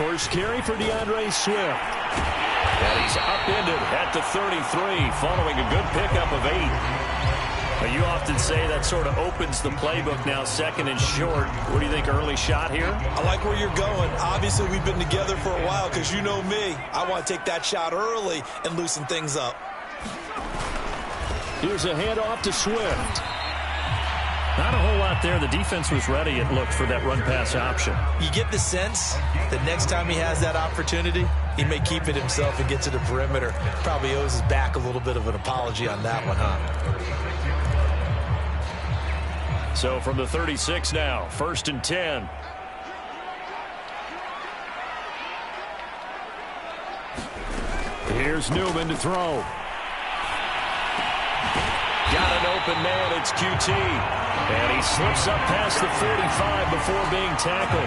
first carry for DeAndre Swift. And he's upended at the 33 following a good pickup of 8. Now, you often say that sort of opens the playbook now, second and short. What do you think, early shot here? I like where you're going. Obviously, we've been together for a while because you know me. I want to take that shot early and loosen things up. Here's a handoff to Swift. Not a whole lot there. The defense was ready, it looked, for that run-pass option. You get the sense that next time he has that opportunity, he may keep it himself and get to the perimeter. Probably owes his back a little bit of an apology on that one, huh? So from the 36 now, 1st and 10. Here's Newman to throw. Got an open man, it's QT. And he slips up past the 45 before being tackled.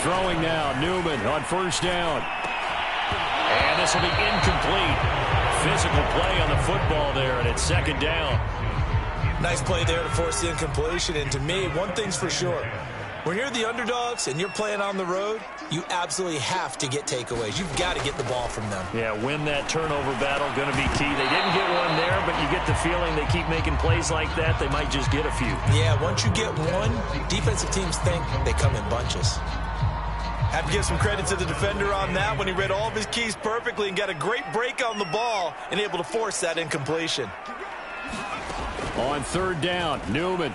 Throwing now, Newman on 1st down. And this will be incomplete. Physical play on the football there, and it's 2nd down. Nice play there to force the incompletion. And to me, one thing's for sure. When you're the underdogs and you're playing on the road, you absolutely have to get takeaways. You've got to get the ball from them. Yeah, win that turnover battle, going to be key. They didn't get one there, but you get the feeling they keep making plays like that, they might just get a few. Yeah, once you get one, defensive teams think they come in bunches. Have to give some credit to the defender on that when he read all of his keys perfectly and got a great break on the ball and able to force that incompletion. On 3rd down, Newman.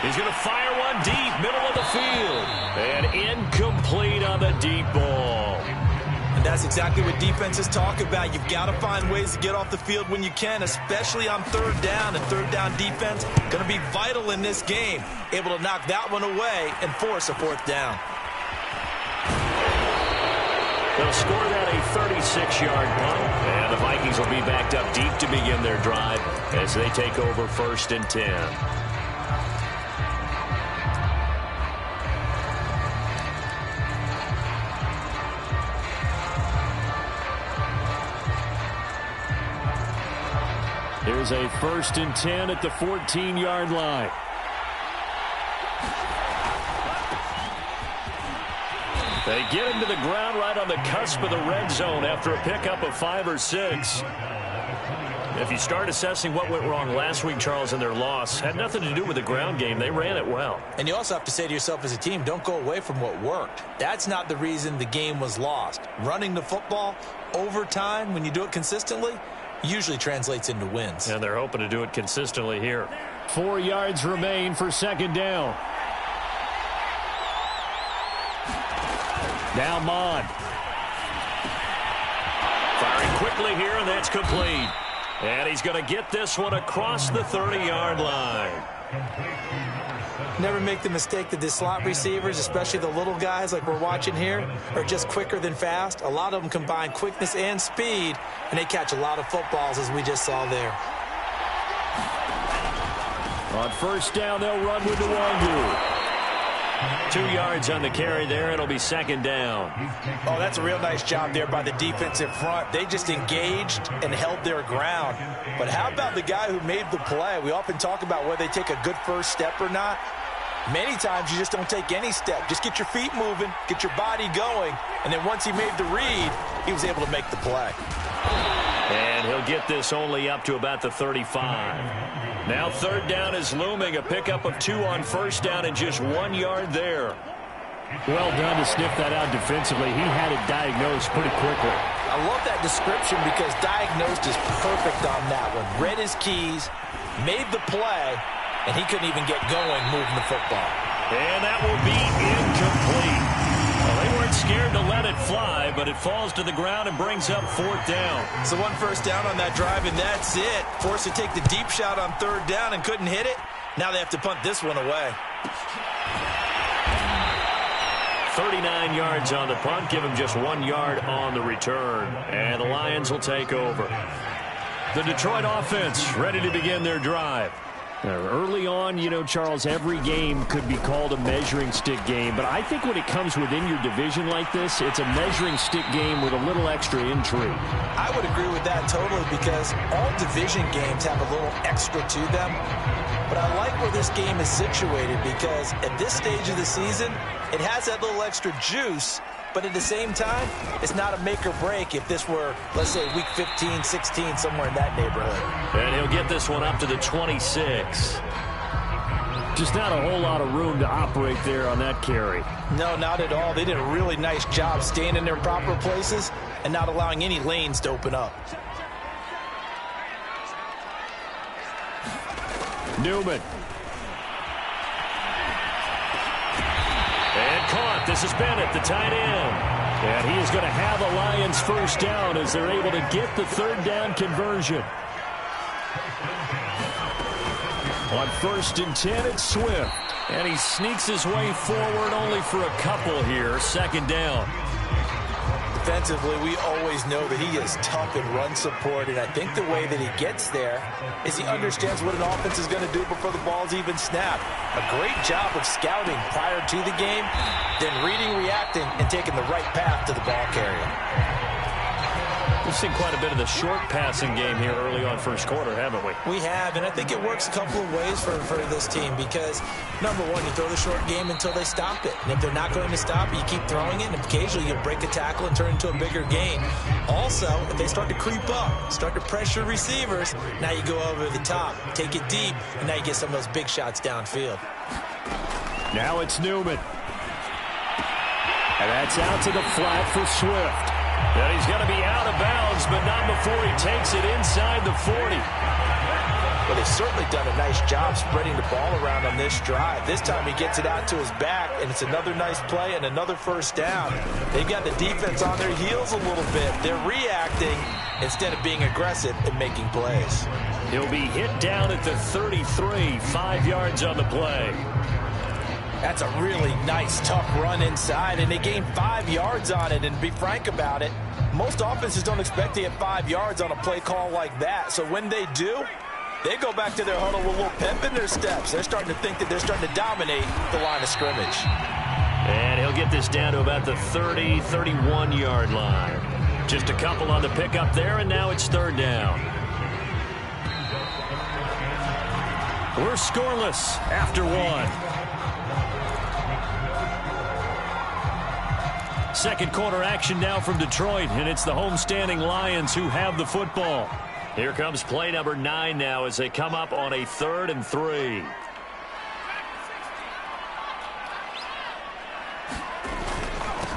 He's going to fire one deep, middle of the field. And incomplete on the deep ball. And that's exactly what defenses talk about. You've got to find ways to get off the field when you can, especially on 3rd down. And 3rd down defense going to be vital in this game. Able to knock that one away and force a 4th down. They'll score that a 36-yard punt. And the Vikings will be backed up deep to begin their drive as they take over 1st and 10. Here's a 1st and 10 at the 14-yard line. They get him to the ground right on the cusp of the red zone after a pickup of 5 or 6. If you start assessing what went wrong last week, Charles, in their loss, had nothing to do with the ground game. They ran it well. And you also have to say to yourself as a team, don't go away from what worked. That's not the reason the game was lost. Running the football over time, when you do it consistently, usually translates into wins. And they're hoping to do it consistently here. 4 yards remain for 2nd down. Now Mond. Firing quickly here, and that's complete. And he's going to get this one across the 30-yard line. Never make the mistake that the slot receivers, especially the little guys like we're watching here, are just quicker than fast. A lot of them combine quickness and speed, and they catch a lot of footballs, as we just saw there. On 1st down, they'll run with Nwangu. 2 yards on the carry there. It'll be 2nd down. Oh, that's a real nice job there by the defensive front. They just engaged and held their ground. But how about the guy who made the play? We often talk about whether they take a good first step or not. Many times you just don't take any step. Just get your feet moving, get your body going, and then once he made the read, he was able to make the play. And he'll get this only up to about the 35. Now 3rd down is looming. A pickup of 2 on 1st down and just 1 yard there. Well done to sniff that out defensively. He had it diagnosed pretty quickly. I love that description because diagnosed is perfect on that one. Read his keys, made the play, and he couldn't even get going moving the football. And that will be incomplete. Well, they weren't scared to let it fly, but it falls to the ground and brings up 4th down. So 1 first down on that drive, and that's it. Forced to take the deep shot on 3rd down and couldn't hit it. Now they have to punt this one away. 39 yards on the punt. Give him just 1 yard on the return. And the Lions will take over. The Detroit offense ready to begin their drive. Early on, you know, Charles, every game could be called a measuring stick game. But I think when it comes within your division like this, it's a measuring stick game with a little extra intrigue. I would agree with that totally because all division games have a little extra to them. But I like where this game is situated because at this stage of the season, it has that little extra juice. But at the same time, it's not a make or break if this were, let's say, week 15, 16, somewhere in that neighborhood. And he'll get this one up to the 26. Just not a whole lot of room to operate there on that carry. No, not at all. They did a really nice job staying in their proper places and not allowing any lanes to open up. Newman. And caught. This is Bennett, the tight end. And he is going to have a Lions first down as they're able to get the third down conversion. On 1st and 10, it's Swift. And he sneaks his way forward only for a couple here. 2nd down. Defensively, we always know that he is tough in run support, and I think the way that he gets there is he understands what an offense is going to do before the ball's even snapped. A great job of scouting prior to the game, then reading, reacting, and taking the right path to the ball carrier. We've seen quite a bit of the short passing game here early on first quarter, haven't we? We have, and I think it works a couple of ways for this team because, number one, you throw the short game until they stop it. And if they're not going to stop it, you keep throwing it, and occasionally you'll break a tackle and turn it into a bigger gain. Also, if they start to creep up, start to pressure receivers, now you go over the top, take it deep, and now you get some of those big shots downfield. Now it's Newman. And that's out to the flat for Swift. And he's going to be out of bounds, but not before he takes it inside the 40. Well, they've certainly done a nice job spreading the ball around on this drive. This time he gets it out to his back, and it's another nice play and another first down. They've got the defense on their heels a little bit. They're reacting instead of being aggressive and making plays. He'll be hit down at the 33, 5 yards on the play. That's a really nice, tough run inside, and they gained 5 yards on it. And to be frank about it, most offenses don't expect to get 5 yards on a play call like that. So when they do, they go back to their huddle with a little pep in their steps. They're starting to think that they're starting to dominate the line of scrimmage. And he'll get this down to about the 30, 31-yard line. Just a couple on the pickup there, and now it's 3rd down. We're scoreless after 1. Second quarter action now from Detroit, and it's the homestanding Lions who have the football. Here comes play number 9 now as they come up on a 3rd and 3.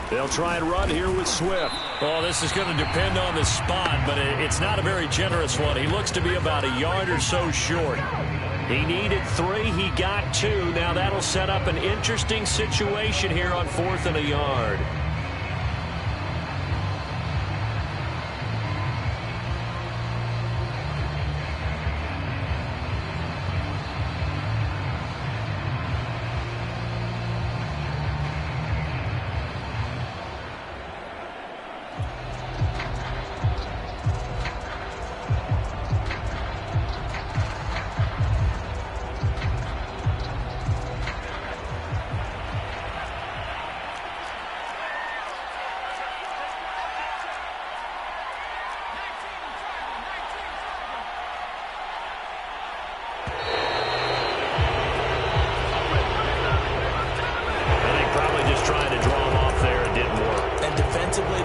They'll try and run here with Swift. Oh, this is going to depend on the spot, but it's not a very generous one. He looks to be about a yard or so short. He needed 3. He got 2. Now that'll set up an interesting situation here on 4th and a yard.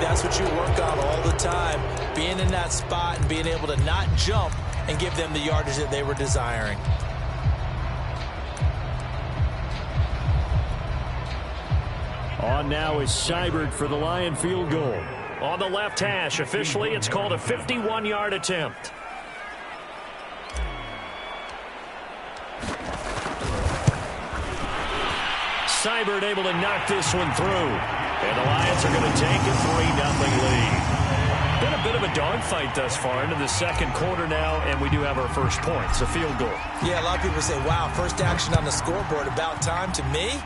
That's what you work on all the time, being in that spot and being able to not jump and give them the yardage that they were desiring. On now is Seibert for the Lion field goal. On the left hash, officially it's called a 51-yard attempt. Seibert able to knock this one through. And the Lions are going to take a 3-0 lead. Been a bit of a dogfight thus far into the second quarter now, and we do have our first points, a field goal. Yeah, a lot of people say, wow, first action on the scoreboard, about time. To me,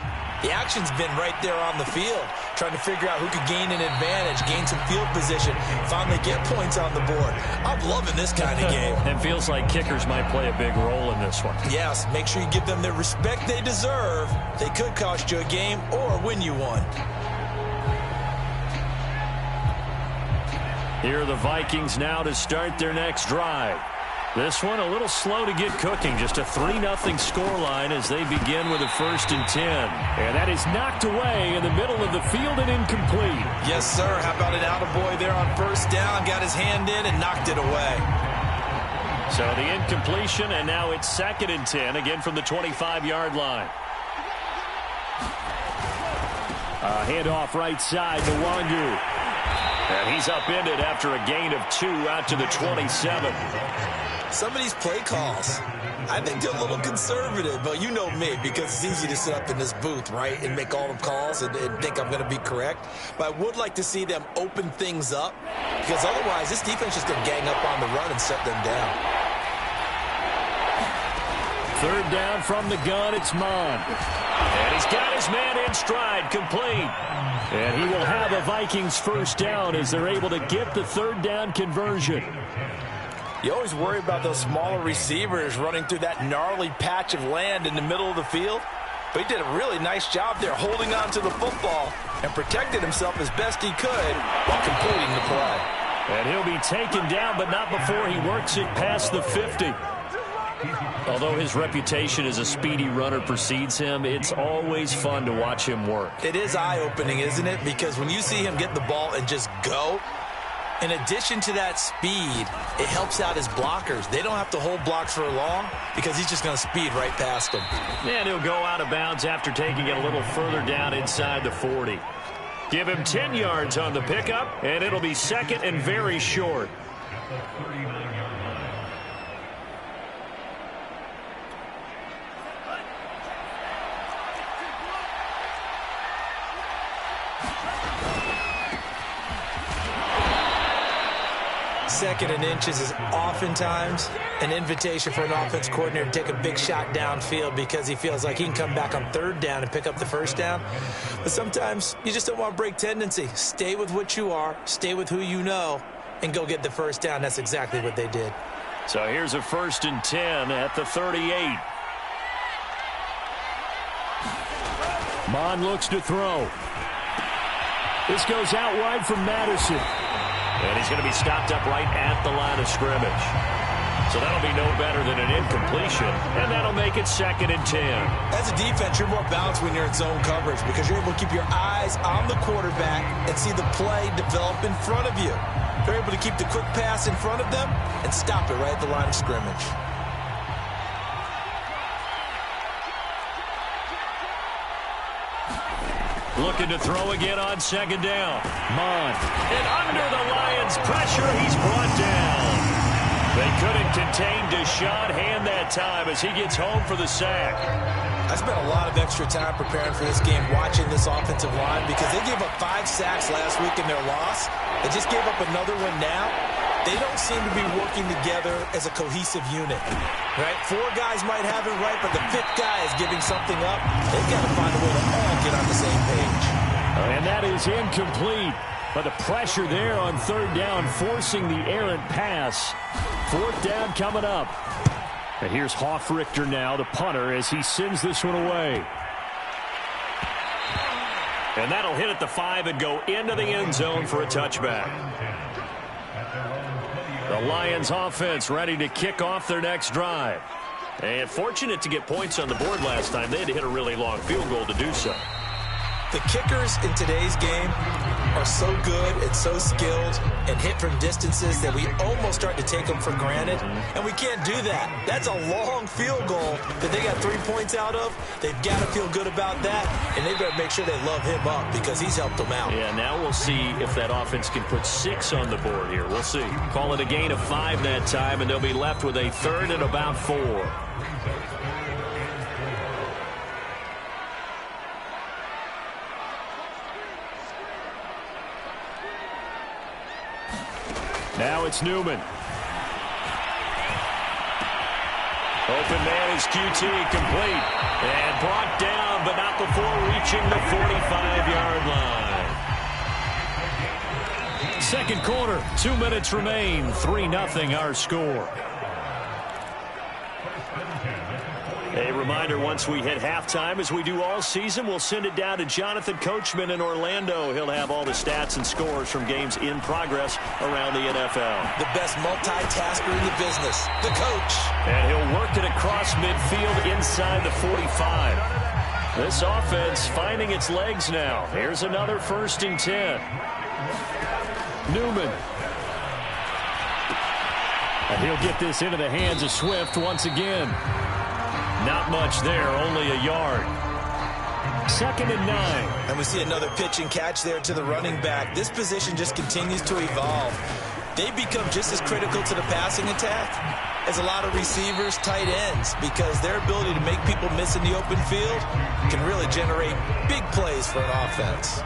the action's been right there on the field. trying to figure out who could gain an advantage, gain some field position, finally get points on the board. I'm loving this kind of game. It feels like kickers might play a big role in this one. Yes, make sure you give them the respect they deserve. They could cost you a game or win you one. Here are the Vikings now to start their next drive. This one a little slow to get cooking. Just a 3-0 scoreline as they begin with a 1st and 10. And that is knocked away in the middle of the field and incomplete. Yes, sir. How about an attaboy there on 1st down? Got his hand in and knocked it away. So the incompletion, and now it's 2nd and 10, again from the 25-yard line. Handoff right side to Wangu. And he's upended after a gain of 2 out to the 27. Some of these play calls, I think they're a little conservative, but you know me, because it's easy to sit up in this booth, right, and make all the calls and think I'm going to be correct. But I would like to see them open things up, because otherwise this defense is going to gang up on the run and set them down. 3rd down from the gun, it's Mon. And he's got his man in stride, complete. And he will have a Vikings 1st down as they're able to get the 3rd down conversion. You always worry about those smaller receivers running through that gnarly patch of land in the middle of the field. But he did a really nice job there holding on to the football and protected himself as best he could while completing the play. And he'll be taken down, but not before he works it past the 50. Although his reputation as a speedy runner precedes him, it's always fun to watch him work. It is eye-opening, isn't it? Because when you see him get the ball and just go, in addition to that speed, it helps out his blockers. They don't have to hold blocks for long because he's just going to speed right past them. And he'll go out of bounds after taking it a little further down inside the 40. Give him 10 yards on the pickup, and it'll be 2nd and very short. Second and inches is oftentimes an invitation for an offense coordinator to take a big shot downfield because he feels like he can come back on 3rd down and pick up the 1st down. But sometimes you just don't want to break tendency. Stay with what you are, stay with who you know, and go get the 1st down. That's exactly what they did. So here's a 1st and 10 at the 38. Mon looks to throw. This goes out wide from Madison. And he's going to be stopped up right at the line of scrimmage. So that'll be no better than an incompletion, and that'll make it 2nd and 10. As a defense, you're more balanced when you're in zone coverage because you're able to keep your eyes on the quarterback and see the play develop in front of you. They're able to keep the quick pass in front of them and stop it right at the line of scrimmage. Looking to throw again on 2nd down. Mon. And under the Lions' pressure, he's brought down. They couldn't contain Deshaun Hand that time as he gets home for the sack. I spent a lot of extra time preparing for this game, watching this offensive line, because they gave up 5 sacks last week in their loss. They just gave up another one now. They don't seem to be working together as a cohesive unit, right? 4 guys might have it right, but the 5th guy is giving something up. They've got to find a way to all get on the same page. And that is incomplete. But the pressure there on 3rd down, forcing the errant pass. 4th down coming up. And here's Hofrichter now, the punter, as he sends this one away. And that'll hit at the 5 and go into the end zone for a touchback. The Lions offense ready to kick off their next drive. And fortunate to get points on the board last time. They had to hit a really long field goal to do so. The kickers in today's game are so good and so skilled and hit from distances that we almost start to take them for granted. And we can't do that. That's a long field goal that they got 3 points out of. They've got to feel good about that, and they better make sure they love him up because he's helped them out. Yeah, now we'll see if that offense can put 6 on the board here. We'll see. Call it a gain of 5 that time, and they'll be left with a 3rd and about 4. Now it's Newman. Open man is QT, complete. And brought down, but not before reaching the 45-yard line. Second quarter, 2 minutes remain. 3-0 our score. A reminder, once we hit halftime, as we do all season, we'll send it down to Jonathan Coachman in Orlando. He'll have all the stats and scores from games in progress around the NFL. The best multitasker in the business, the coach. And he'll work it across midfield inside the 45. This offense finding its legs now. Here's another 1st and 10. Newman. And he'll get this into the hands of Swift once again. Not much there, only a yard. 2nd and 9. And we see another pitch and catch there to the running back. This position just continues to evolve. They become just as critical to the passing attack as a lot of receivers, tight ends, because their ability to make people miss in the open field can really generate big plays for an offense.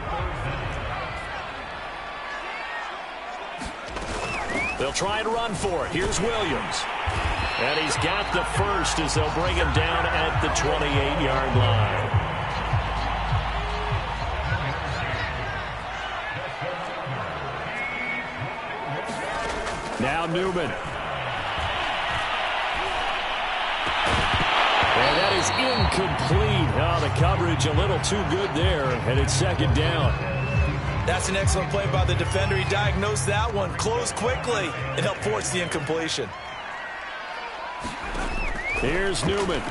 They'll try and run for it. Here's Williams. And he's got the first as they'll bring him down at the 28-yard line. Now Newman. And that is incomplete. Oh, the coverage a little too good there, and it's 2nd down. That's an excellent play by the defender. He diagnosed that one, closed quickly, and helped force the incompletion. Here's Newman.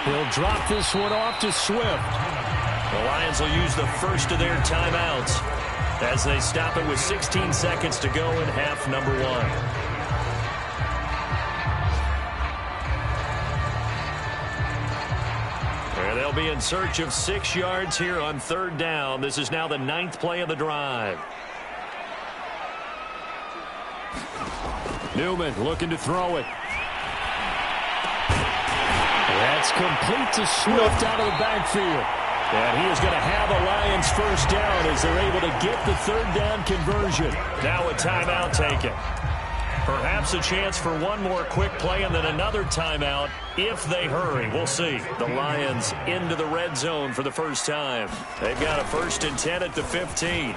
He'll drop this one off to Swift. The Lions will use the first of their timeouts as they stop it with 16 seconds to go in half number 1. And they'll be in search of 6 yards here on 3rd down. This is now the 9th play of the drive. Newman looking to throw it. That's complete to Swift out of the backfield. And he is going to have a Lions 1st down as they're able to get the 3rd down conversion. Now a timeout taken. Perhaps a chance for one more quick play and then another timeout if they hurry. We'll see. The Lions into the red zone for the first time. They've got a 1st and 10 at the 15.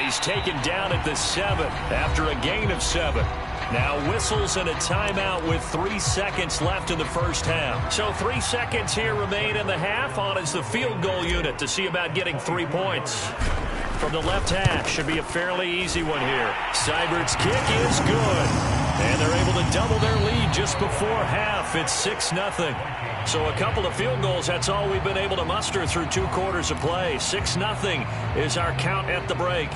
He's taken down at the 7 after a gain of 7. Now whistles and a timeout with 3 seconds left in the first half. So 3 seconds here remain in the half. On is the field goal unit to see about getting 3 points. From the left hash, should be a fairly easy one here. Seibert's kick is good. And they're able to double their lead just before half. It's 6-0. So a couple of field goals, that's all we've been able to muster through 2 quarters of play. 6-0 is our count at the break.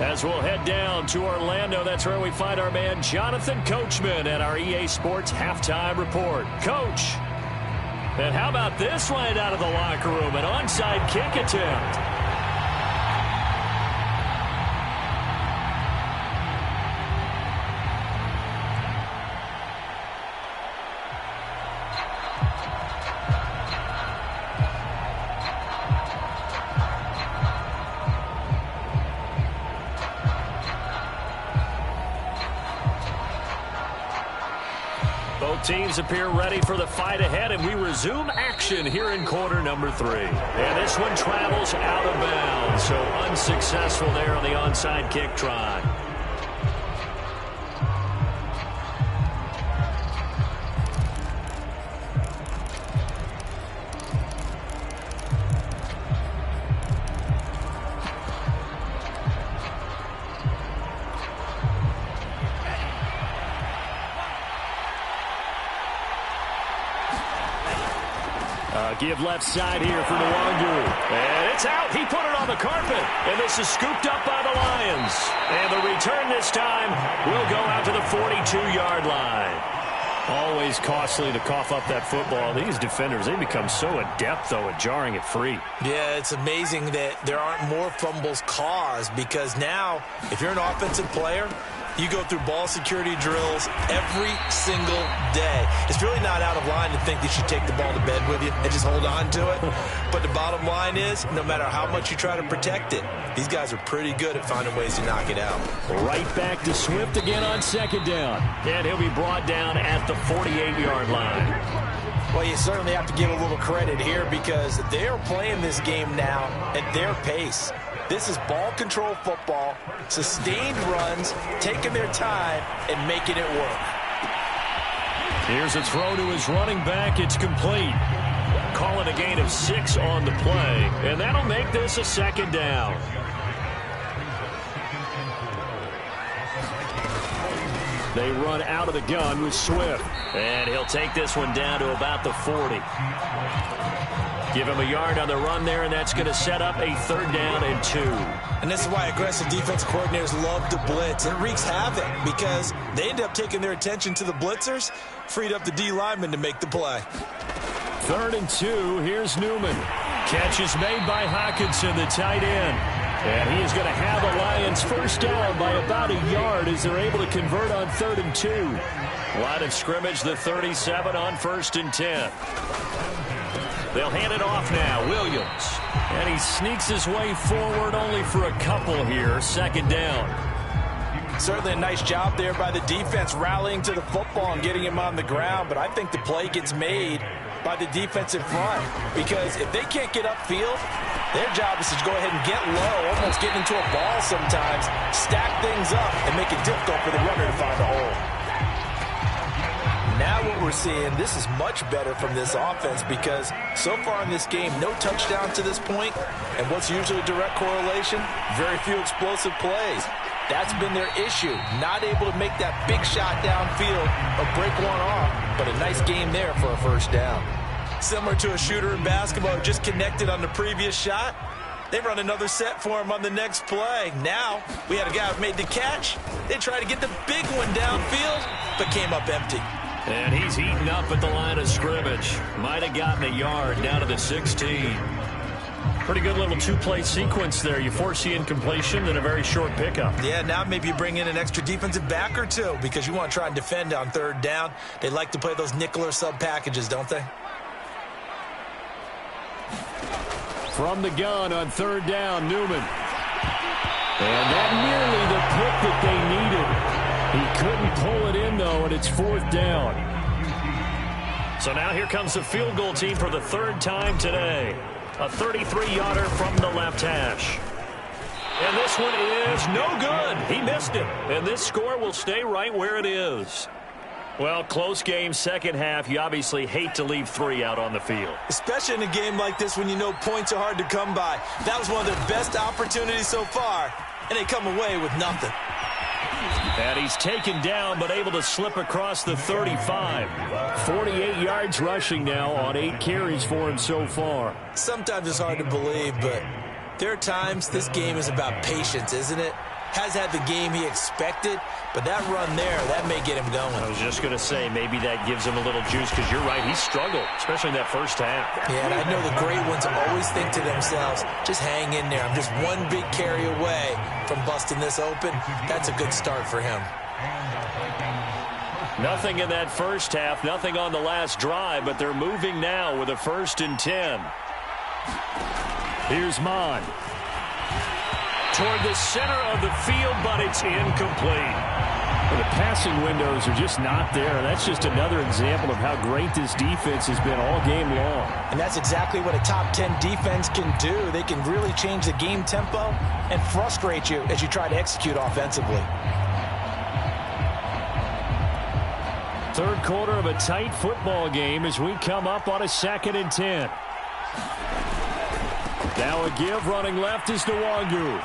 As we'll head down to Orlando, that's where we find our man Jonathan Coachman at our EA Sports Halftime Report. Coach, and how about this right out of the locker room? An onside kick attempt. Teams appear ready for the fight ahead, and we resume action here in quarter number 3. And this one travels out of bounds, so unsuccessful there on the onside kick try. Give left side here for Nwangu. And it's out. He put it on the carpet. And this is scooped up by the Lions. And the return this time will go out to the 42-yard line. Always costly to cough up that football. These defenders, they become so adept, though, at jarring it free. Yeah, it's amazing that there aren't more fumbles caused, because now, if you're an offensive player, you go through ball security drills every single day. It's really not out of line to think that you take the ball to bed with you and just hold on to it. But the bottom line is, no matter how much you try to protect it, these guys are pretty good at finding ways to knock it out. Right back to Swift again on 2nd down. And he'll be brought down at the 48-yard line. Well, you certainly have to give a little credit here because they're playing this game now at their pace. This is ball control football, sustained runs, taking their time, and making it work. Here's a throw to his running back. It's complete. Calling a gain of 6 on the play, and that'll make this a second down. They run out of the gun with Swift. And he'll take this one down to about the 40. Give him a yard on the run there, and that's going to set up a 3rd down and 2. And this is why aggressive defense coordinators love to blitz. It wreaks havoc because they end up taking their attention to the blitzers, freed up the D lineman to make the play. 3rd and 2. Here's Newman. Catch is made by Hockenson, the tight end. And he is going to have the Lions first down by about a yard as they're able to convert on 3rd and 2. Line of scrimmage, the 37 on 1st and 10. They'll hand it off now. Williams. And he sneaks his way forward only for a couple here. 2nd down. Certainly a nice job there by the defense rallying to the football and getting him on the ground. But I think the play gets made by the defensive front because if they can't get upfield, their job is to go ahead and get low, almost get into a ball sometimes, stack things up, and make it difficult for the runner to find a hole. Now what we're seeing, this is much better from this offense because so far in this game, no touchdown to this point, and what's usually a direct correlation? Very few explosive plays. That's been their issue, not able to make that big shot downfield or break one off, but a nice game there for a first down. Similar to a shooter in basketball who just connected on the previous shot, they run another set for him on the next play. Now, we had a guy who made the catch. They tried to get the big one downfield, but came up empty. And he's eaten up at the line of scrimmage. Might have gotten a yard down to the 16. Pretty good little 2-play sequence there. You force the incompletion, then a very short pickup. Yeah, now maybe you bring in an extra defensive back or two because you want to try and defend on 3rd down. They like to play those nickel or sub packages, don't they? From the gun on 3rd down, Newman. And that nearly the pick that they needed. He couldn't pull it in, though, and it's 4th down. So now here comes the field goal team for the 3rd time today. A 33-yarder from the left hash. And this one is no good. He missed it. And this score will stay right where it is. Well, close game, 2nd half. You obviously hate to leave 3 out on the field. Especially in a game like this when you know points are hard to come by. That was one of their best opportunities so far, and they come away with nothing. And he's taken down but able to slip across the 35. 48 yards rushing now on 8 carries for him so far. Sometimes it's hard to believe, but there are times this game is about patience, isn't it? Has had the game he expected, but that run there, that may get him going. I was just going to say, maybe that gives him a little juice because you're right, he struggled, especially in that first half. Yeah, and I know the great ones always think to themselves, just hang in there. I'm just one big carry away from busting this open. That's a good start for him. Nothing in that first half, nothing on the last drive, but they're moving now with a 1st and 10. Here's Mon. Toward the center of the field, but it's incomplete. Well, the passing windows are just not there. That's just another example of how great this defense has been all game long. And that's exactly what a top 10 defense can do. They can really change the game tempo and frustrate you as you try to execute offensively. 3rd quarter of a tight football game as we come up on a 2nd and 10. Now a give running left is Nwangu.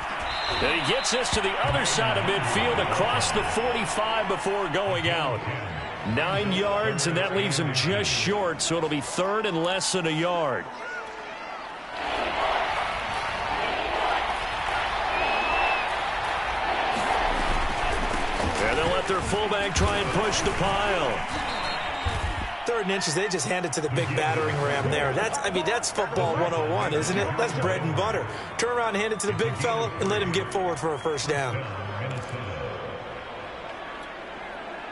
And he gets this to the other side of midfield across the 45 before going out. 9 yards, and that leaves him just short, so it'll be 3rd and less than a yard. And they'll let their fullback try and push the pile. 3rd and inches, they just hand it to the big battering ram there. That's football 101, isn't it? That's bread and butter. Turn around and hand it to the big fella and let him get forward for a first down.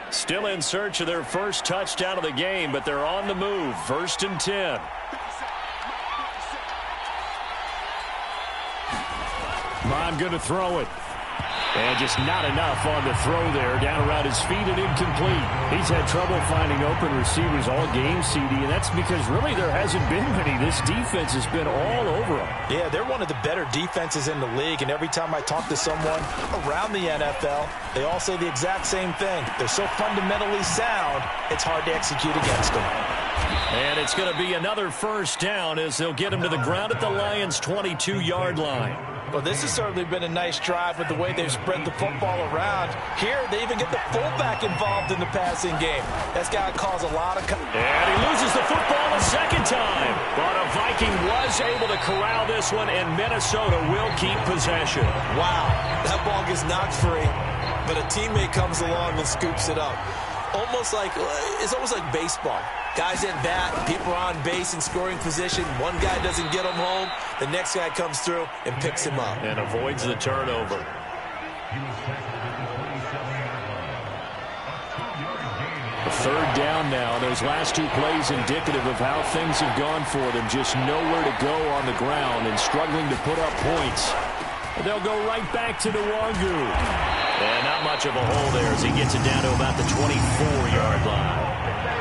Still in search of their first touchdown of the game, but they're on the move. 1st and 10. Mon going to throw it. And just not enough on the throw there. Down around his feet and incomplete. He's had trouble finding open receivers all game, CD, and that's because really there hasn't been many. This defense has been all over him. Yeah, they're one of the better defenses in the league, and every time I talk to someone around the NFL, they all say the exact same thing. They're so fundamentally sound, it's hard to execute against them. And it's going to be another first down as they'll get him to the ground at the Lions' 22-yard line. Well, this has certainly been a nice drive with the way they've spread the football around. Here, they even get the fullback involved in the passing game. That's got to cause a lot of... And he loses the football a second time. But a Viking was able to corral this one, and Minnesota will keep possession. Wow, that ball gets knocked free, but a teammate comes along and scoops it up. It's almost like baseball. Guys at bat, people are on base in scoring position. One guy doesn't get him home. The next guy comes through and picks him up. And avoids the turnover. A third down now. Those last two plays indicative of how things have gone for them. Just nowhere to go on the ground and struggling to put up points. And they'll go right back to Nwangu. And not much of a hole there as he gets it down to about the 24-yard line.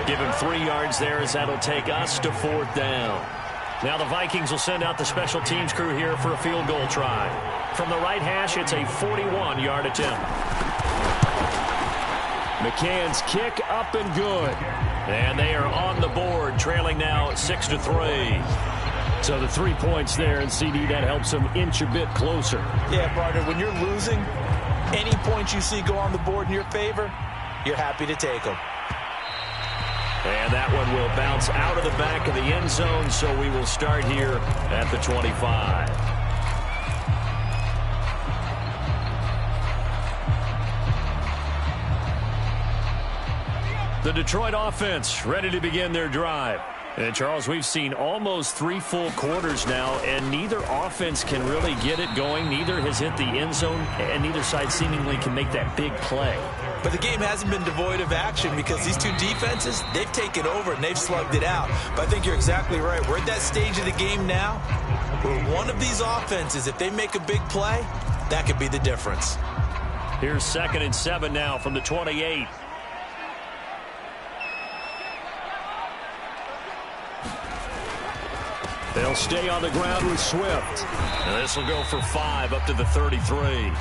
Give him 3 yards there as that'll take us to 4th down. Now the Vikings will send out the special teams crew here for a field goal try. From the right hash, it's a 41-yard attempt. McCann's kick up and good. And they are on the board, trailing now 6-3. So the 3 points there, and CD, that helps them inch a bit closer. Yeah, partner, when you're losing, any points you see go on the board in your favor, you're happy to take them. And that one will bounce out of the back of the end zone, so we will start here at the 25. The Detroit offense ready to begin their drive. And, Charles, we've seen almost 3 full quarters now, and neither offense can really get it going. Neither has hit the end zone, and neither side seemingly can make that big play. But the game hasn't been devoid of action because these two defenses, they've taken over and they've slugged it out. But I think you're exactly right. We're at that stage of the game now where one of these offenses, if they make a big play, that could be the difference. Here's 2nd and 7 now from the 28. They'll stay on the ground with Swift. And this will go for 5 up to the 33.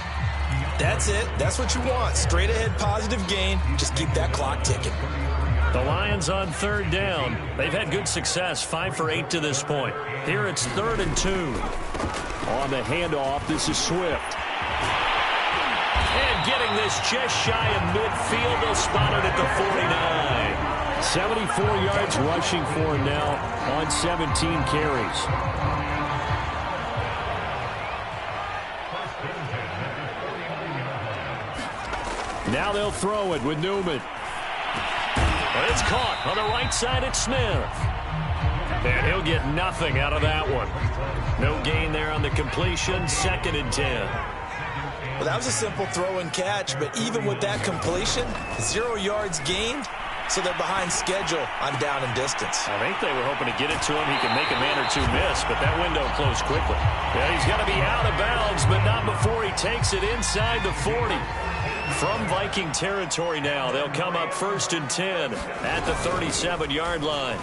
That's it. That's what you want. Straight ahead positive gain. Just keep that clock ticking. The Lions on 3rd down. They've had good success, 5 for 8 to this point. Here it's 3rd and 2. On the handoff, this is Swift. And getting this just shy of midfield. They'll spot it at the 49. 74 yards rushing for him now on 17 carries. Now they'll throw it with Newman. But it's caught on the right side at Smith. And he'll get nothing out of that one. No gain there on the completion. 2nd and 10. Well, that was a simple throw and catch, but even with that completion, 0 yards gained. So they're behind schedule on down and distance. I think they were hoping to get it to him. He can make a man or two miss, but that window closed quickly. Yeah, he's got to be out of bounds, but not before he takes it inside the 40. From Viking territory now, they'll come up 1st and 10 at the 37-yard line.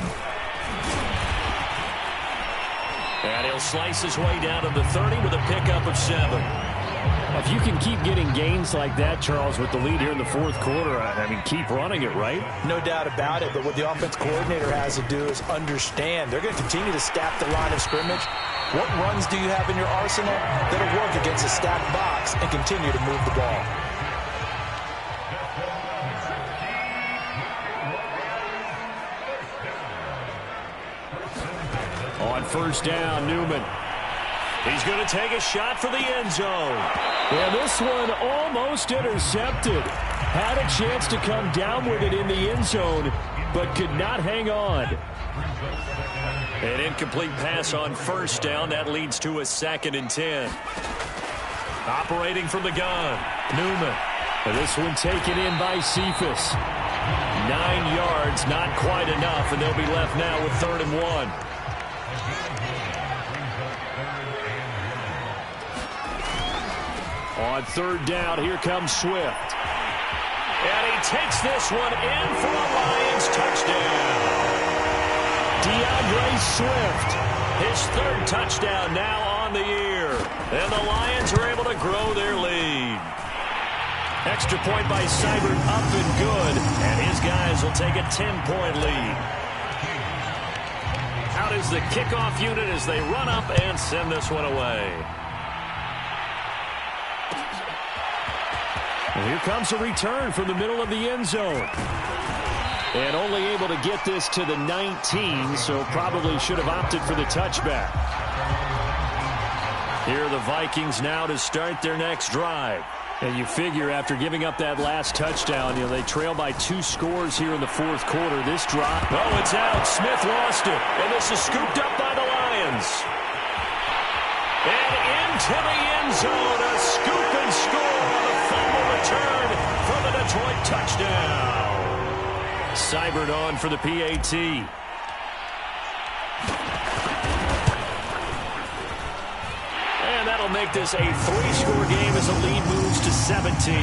And he'll slice his way down to the 30 with a pickup of 7. If you can keep getting gains like that, Charles, with the lead here in the 4th quarter, I mean, keep running it, right? No doubt about it, but what the offense coordinator has to do is understand. They're going to continue to stack the line of scrimmage. What runs do you have in your arsenal that'll work against a stacked box and continue to move the ball? On 1st down, Newman. He's going to take a shot for the end zone. Yeah, this one almost intercepted. Had a chance to come down with it in the end zone, but could not hang on. An incomplete pass on 1st down. That leads to a 2nd and 10. Operating from the gun, Newman. And this one taken in by Cephas. 9 yards, not quite enough, and they'll be left now with 3rd and 1. On third down, here comes Swift. And he takes this one in for a Lions touchdown. DeAndre Swift, his third touchdown now on the year. And the Lions are able to grow their lead. Extra point by Seibert up and good. And his guys will take a 10-point lead. Out is the kickoff unit as they run up and send this one away. And here comes a return from the middle of the end zone. And only able to get this to the 19, so probably should have opted for the touchback. Here are the Vikings now to start their next drive. And you figure after giving up that last touchdown, they trail by 2 scores here in the fourth quarter. This drop. Oh, it's out. Smith lost it. And this is scooped up by the Lions. And into the end zone. A scoop and score on a fumble return for the Detroit touchdown. Seibert on for the PAT. And that'll make this a 3-score game as the lead moves to 17.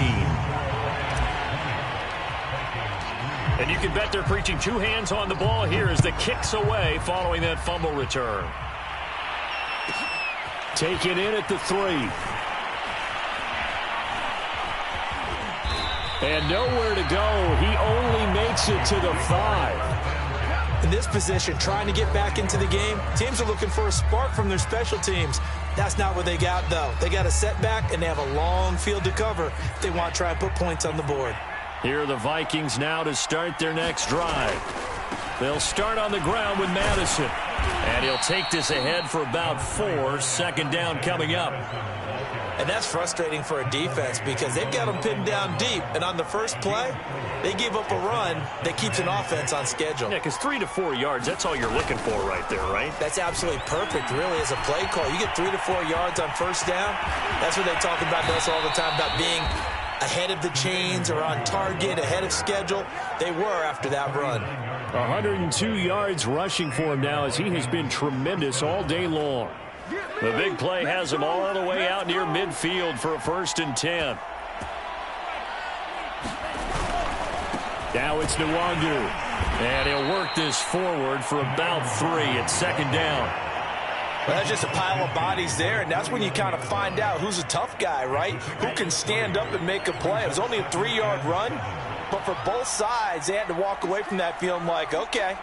And you can bet they're preaching 2 hands on the ball here as the kick's away following that fumble return. Taken in at the 3. And nowhere to go. He only makes it to the 5. In this position, trying to get back into the game, teams are looking for a spark from their special teams. That's not what they got, though. They got a setback, and they have a long field to cover if they want to try and put points on the board. Here are the Vikings now to start their next drive. They'll start on the ground with Madison. And he'll take this ahead for about 4. Second down coming up. And that's frustrating for a defense because they've got them pinned down deep. And on the first play, they give up a run that keeps an offense on schedule. Yeah, because 3 to 4 yards, that's all you're looking for right there, right? That's absolutely perfect, really, as a play call. You get 3 to 4 yards on first down. That's what they talk about to us all the time, about being ahead of the chains or on target, ahead of schedule. They were after that run. 102 yards rushing for him now as he has been tremendous all day long. The big play has him all the way out near midfield for a 1st and 10. Now it's Nwangu. And he'll work this forward for about 3 at second down. Well, that's just a pile of bodies there, and that's when you kind of find out who's a tough guy, right? Who can stand up and make a play. It was only a 3-yard run, but for both sides, they had to walk away from that feeling like, okay,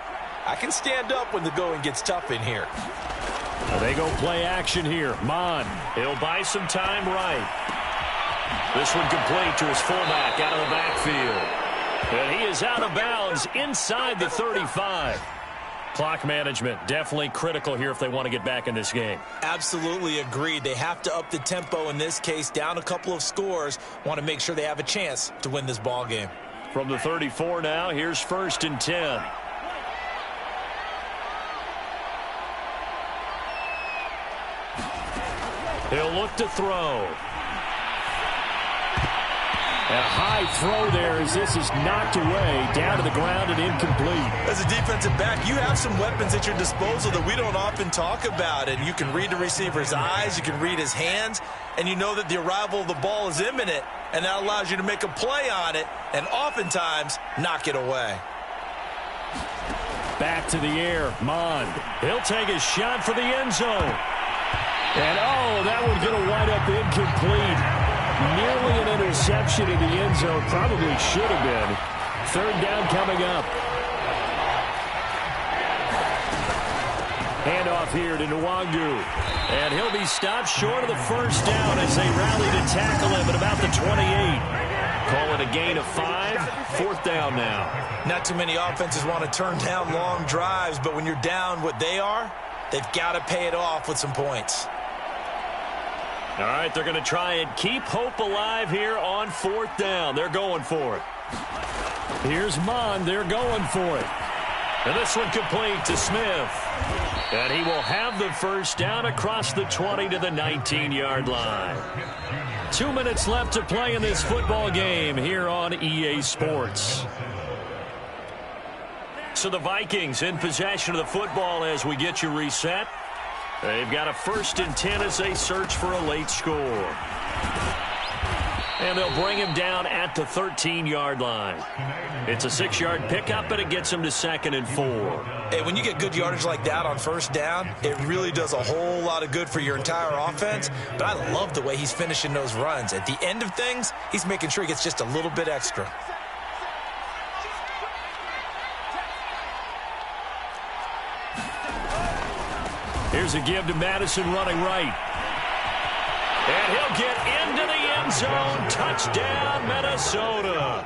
I can stand up when the going gets tough in here. They go play action here. Mon. He'll buy some time right. This one complete to his fullback out of the backfield. And he is out of bounds inside the 35. Clock management definitely critical here if they want to get back in this game. Absolutely agreed. They have to up the tempo in this case, down a couple of scores. Want to make sure they have a chance to win this ball game. From the 34 now, here's 1st and 10. He'll look to throw. A high throw there as this is knocked away, down to the ground and incomplete. As a defensive back, you have some weapons at your disposal that we don't often talk about. And you can read the receiver's eyes, you can read his hands, and you know that the arrival of the ball is imminent. And that allows you to make a play on it and oftentimes knock it away. Back to the air, Mon. He'll take a shot for the end zone. And, oh, that one's going to wind up incomplete. Nearly an interception in the end zone. Probably should have been. Third down coming up. Handoff here to Nwangu. And he'll be stopped short of the first down as they rally to tackle him at about the 28. Call it a gain of 5. 4th down now. Not too many offenses want to turn down long drives, but when you're down what they are, they've got to pay it off with some points. All right, they're going to try and keep hope alive here on 4th down. They're going for it. Here's Mon. They're going for it. And this one complete to Smith. And he will have the first down across the 20 to the 19-yard line. 2 minutes left to play in this football game here on EA Sports. So the Vikings in possession of the football as we get you reset. They've got a 1st and 10 as they search for a late score. And they'll bring him down at the 13-yard line. It's a 6-yard pickup, and it gets him to 2nd and 4. Hey, when you get good yardage like that on first down, it really does a whole lot of good for your entire offense. But I love the way he's finishing those runs. At the end of things, he's making sure he gets just a little bit extra. Here's a give to Madison running right. And he'll get into the end zone. Touchdown, Minnesota.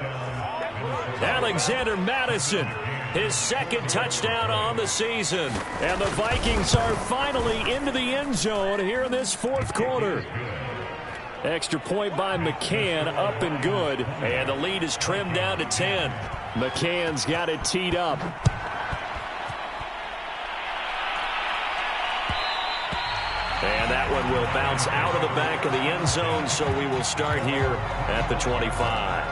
Alexander Madison, his 2nd touchdown on the season. And the Vikings are finally into the end zone here in this 4th quarter. Extra point by McCann, up and good. And the lead is trimmed down to 10. McCann's got it teed up. And that one will bounce out of the back of the end zone, so we will start here at the 25.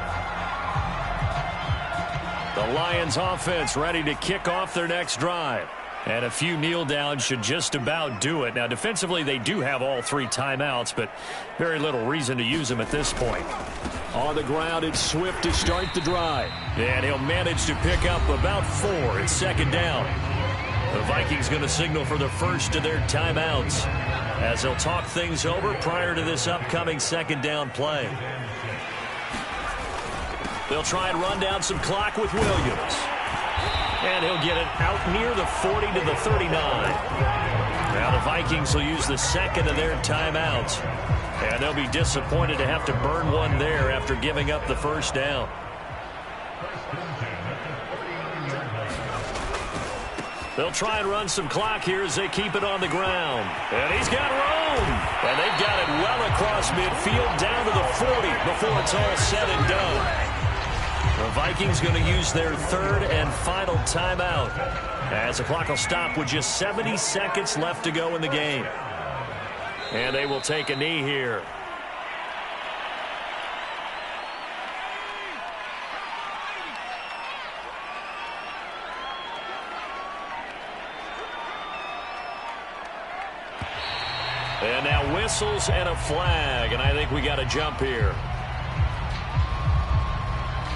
The Lions offense ready to kick off their next drive. And a few kneel downs should just about do it. Now, defensively, they do have all 3 timeouts, but very little reason to use them at this point. On the ground, it's Swift to start the drive. And he'll manage to pick up about 4. It's 2nd down. The Vikings going to signal for the first of their timeouts as they'll talk things over prior to this upcoming 2nd down play. They'll try and run down some clock with Williams. And he'll get it out near the 40 to the 39. Now the Vikings will use the 2nd of their timeouts. And they'll be disappointed to have to burn one there after giving up the first down. They'll try and run some clock here as they keep it on the ground. And he's got room. And they've got it well across midfield down to the 40 before it's all said and done. The Vikings going to use their 3rd and final timeout as the clock will stop with just 70 seconds left to go in the game. And they will take a knee here. And now whistles and a flag, and I think we got a jump here.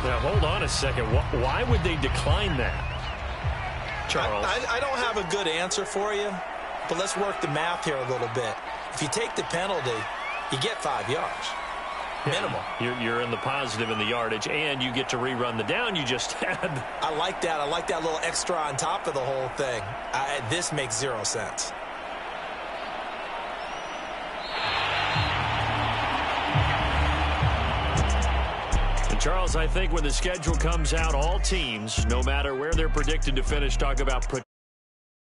Now, hold on a second. Why would they decline that, Charles? I don't have a good answer for you, but let's work the math here a little bit. If you take the penalty, you get 5 yards. Minimum. You're in the positive in the yardage, and you get to rerun the down you just had. I like that. I like that little extra on top of the whole thing. This makes 0 sense. Charles, I think when the schedule comes out, all teams, no matter where they're predicted to finish, talk about